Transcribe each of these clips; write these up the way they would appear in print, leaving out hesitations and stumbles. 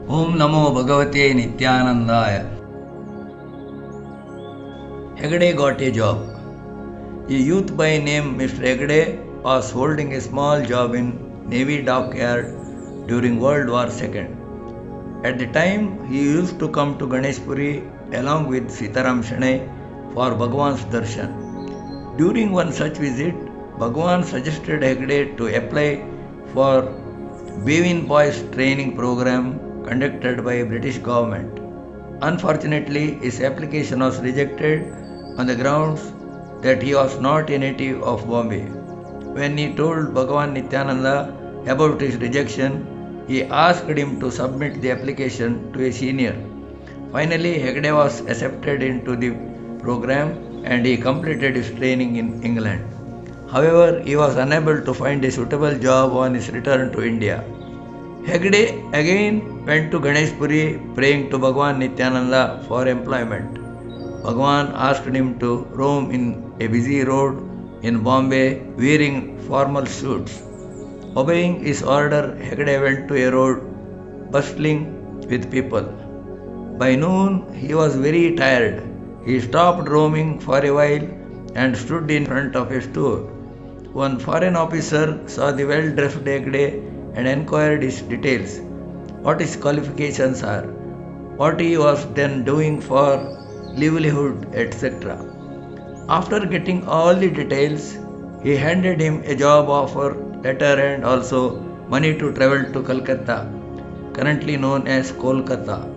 Om Namo Bhagavate Nityanandaya. Hegde got a job. A youth by name Mr. Hegde was holding a small job in Navy dockyard during World War II. At the time, he used to come to Ganeshpuri along with Sitaram Shanai for Bhagwan's darshan. During one such visit, Bhagwan suggested Hegde to apply for Bevin Boys training program conducted by British government. Unfortunately, his application was rejected on the grounds that he was not a native of Bombay. When he told Bhagavan Nityananda about his rejection, he asked him to submit the application to a senior. Finally, Hegde was accepted into the program and he completed his training in England. However, he was unable to find a suitable job on his return to India. Hegde again went to Ganeshpuri praying to Bhagavan Nityananda for employment. Bhagavan asked him to roam in a busy road in Bombay wearing formal suits. Obeying his order, Hegde went to a road bustling with people. By noon, he was very tired. He stopped roaming for a while and stood in front of a store. One foreign officer saw the well-dressed Hegde and inquired his details, what his qualifications are, what he was then doing for livelihood, etc. After getting all the details, he handed him a job offer letter and also money to travel to Calcutta, currently known as Kolkata.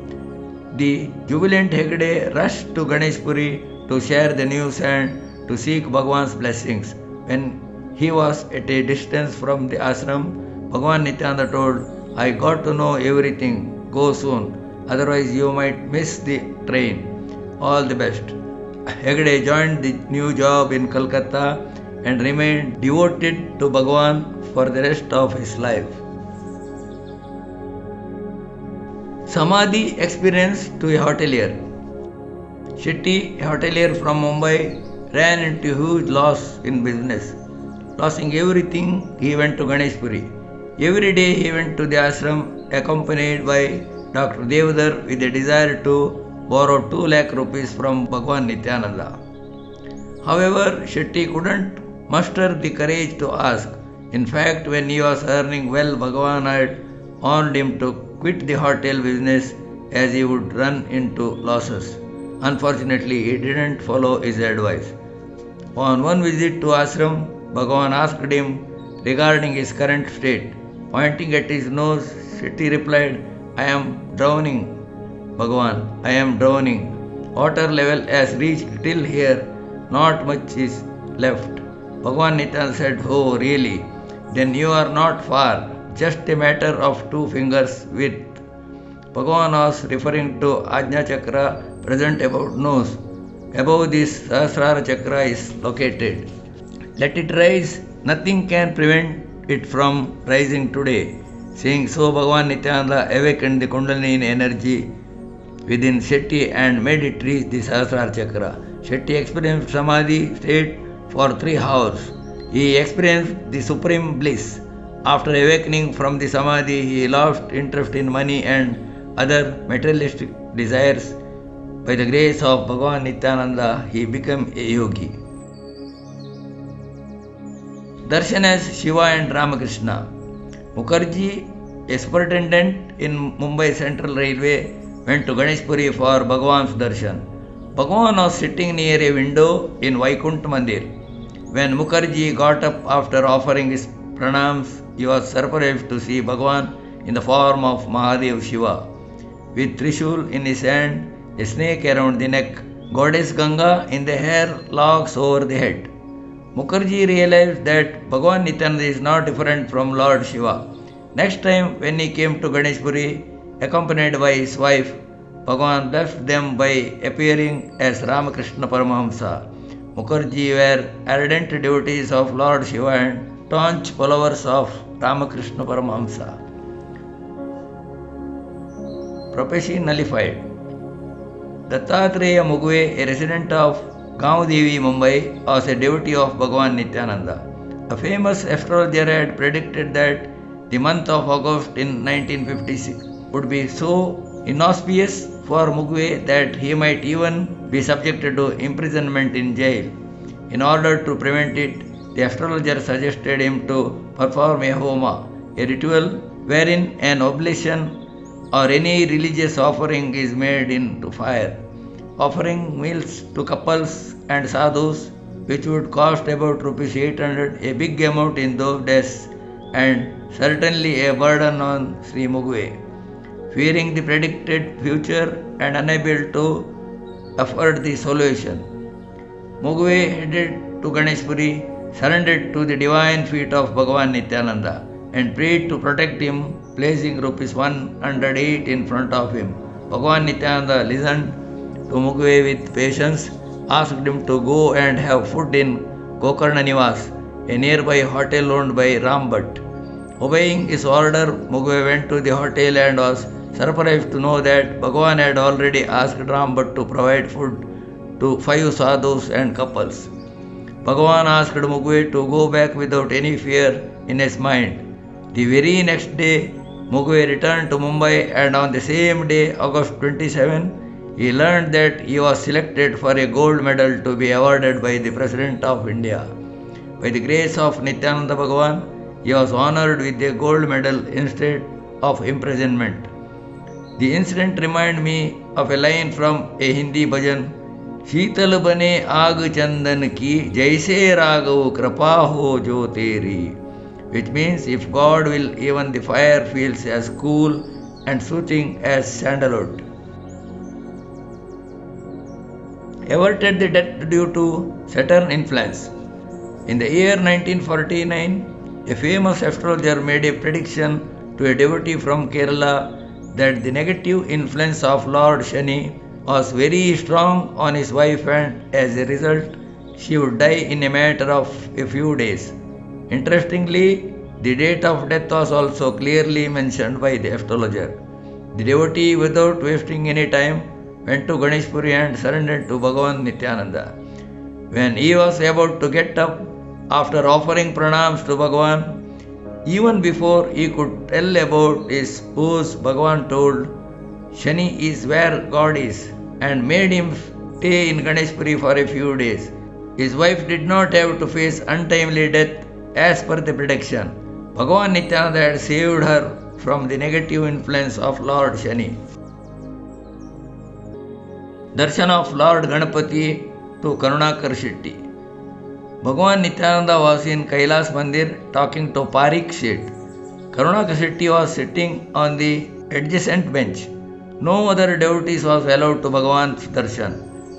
The jubilant Hegde rushed to Ganeshpuri to share the news and to seek Bhagwan's blessings. When he was at a distance from the ashram, Bhagavan Nityananda told, I got to know everything, go soon, otherwise you might miss the train. All the best. Hegde joined the new job in Calcutta and remained devoted to Bhagavan for the rest of his life. Samadhi experience to a hotelier. Shetty, a hotelier from Mumbai, ran into huge loss in business. Losing everything, he went to Ganeshpuri. Every day he went to the ashram accompanied by Dr. Devadar with a desire to borrow 2 lakh rupees from Bhagavan Nityananda. However, Shetty couldn't muster the courage to ask. In fact, when he was earning well, Bhagavan had warned him to quit the hotel business as he would run into losses. Unfortunately, he didn't follow his advice. On one visit to ashram, Bhagavan asked him regarding his current state. Pointing at his nose, Shetty replied, I am drowning. Bhagavan, I am drowning. Water level has reached till here, not much is left. Bhagavan Nityananda said, oh really? Then you are not far, just a matter of 2 fingers width. Bhagavan was referring to Ajna Chakra present about nose. Above this Sahasrara Chakra is located. Let it rise, nothing can prevent it from rising today. Saying so, Bhagavan Nityananda awakened the Kundalini energy within Shetty and made it reach the Sahasrara Chakra. Shetty experienced Samadhi state for 3 hours. He experienced the supreme bliss. After awakening from the Samadhi, he lost interest in money and other materialistic desires. By the grace of Bhagavan Nityananda, he became a yogi. Darshan as Shiva and Ramakrishna. Mukherjee, a superintendent in Mumbai Central Railway, went to Ganeshpuri for Bhagavan's darshan. Bhagavan was sitting near a window in Vaikunth Mandir. When Mukherjee got up after offering his pranams, he was surprised to see Bhagavan in the form of Mahadev Shiva, with Trishul in his hand, a snake around the neck, goddess Ganga in the hair locks over the head. Mukherjee realized that Bhagavan Nityananda is not different from Lord Shiva. Next time when he came to Ganeshpuri, accompanied by his wife, Bhagavan blessed them by appearing as Ramakrishna Paramahamsa. Mukherjee were ardent devotees of Lord Shiva and staunch followers of Ramakrishna Paramahamsa. Prophecy nullified. Dattatreya Mugwe, a resident of Gaondevi, Mumbai, was a devotee of Bhagavan Nityananda. A famous astrologer had predicted that the month of August in 1956 would be so inauspicious for Mugwe that he might even be subjected to imprisonment in jail. In order to prevent it, the astrologer suggested him to perform a homa, a ritual wherein an oblation or any religious offering is made into fire. Offering meals to couples and sadhus, which would cost about rupees 800, a big amount in those days, and certainly a burden on Sri Mugwe. Fearing the predicted future and unable to afford the solution, Mugwe headed to Ganeshpuri, surrendered to the divine feet of Bhagavan Nityananda, and prayed to protect him, placing rupees 108 in front of him. Bhagavan Nityananda listened to Mugwe with patience, asked him to go and have food in Gokarna Nivas, a nearby hotel owned by Ram Bhatt. Obeying his order, Mugwe went to the hotel and was surprised to know that Bhagavan had already asked Ram Bhatt to provide food to 5 sadhus and couples. Bhagavan asked Mugwe to go back without any fear in his mind. The very next day, Mugwe returned to Mumbai, and on the same day, August 27, he learned that he was selected for a gold medal to be awarded by the President of India. By the grace of Nityananda Bhagavan, he was honored with a gold medal instead of imprisonment. The incident reminded me of a line from a Hindi bhajan, शीतल बने आग चंदन की जैसे राघव कृपा हो जो तेरी, which means if God will, even the fire feels as cool and soothing as sandalwood. Averted the death due to Saturn influence. In the year 1949, a famous astrologer made a prediction to a devotee from Kerala that the negative influence of Lord Shani was very strong on his wife, and as a result, she would die in a matter of a few days. Interestingly, the date of death was also clearly mentioned by the astrologer. The devotee, without wasting any time, went to Ganeshpuri and surrendered to Bhagavan Nityananda. When he was about to get up, after offering pranams to Bhagavan, even before he could tell about his pose, Bhagavan told, Shani is where God is, and made him stay in Ganeshpuri for a few days. His wife did not have to face untimely death as per the prediction. Bhagavan Nityananda had saved her from the negative influence of Lord Shani. Darshan of Lord Ganapati to Karunakar Shetty. Bhagavan Nityananda was in Kailas Mandir talking to Parikh Shet. Karunakar Shetty was sitting on the adjacent bench. No other devotees was allowed to Bhagavan's darshan.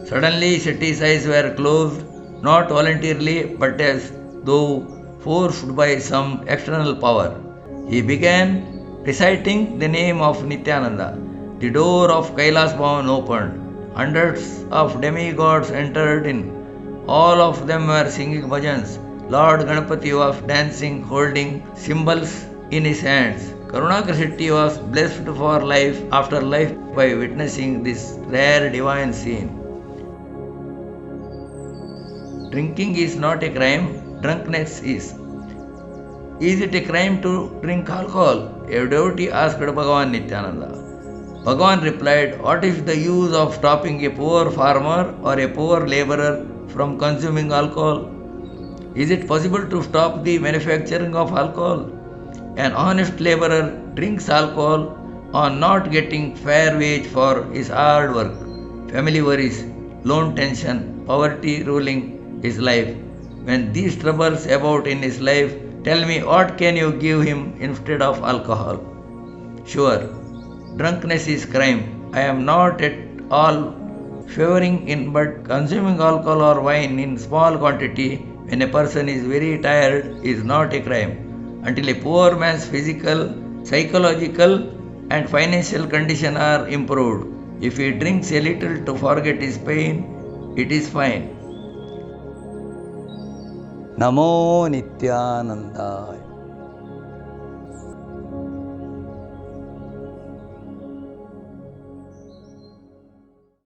Suddenly Shetty's eyes were closed, not voluntarily but as though forced by some external power. He began reciting the name of Nityananda. The door of Kailas Bhavan opened. Hundreds of demigods entered in. All of them were singing bhajans. Lord Ganapati was dancing, holding cymbals in his hands. Karunakar Shetty was blessed for life after life by witnessing this rare divine scene. Drinking is not a crime, drunkenness is. Is it a crime to drink alcohol? A devotee asked Bhagavan Nityananda. Bhagavan replied, what is the use of stopping a poor farmer or a poor laborer from consuming alcohol? Is it possible to stop the manufacturing of alcohol? An honest laborer drinks alcohol on not getting fair wage for his hard work. Family worries, loan tension, poverty ruling his life. When these troubles about in his life, tell me what can you give him instead of alcohol? Sure, drunkenness is crime. I am not at all favoring in, but consuming alcohol or wine in small quantity when a person is very tired is not a crime. Until a poor man's physical, psychological and financial condition are improved. If he drinks a little to forget his pain, it is fine. Namo Nityananda.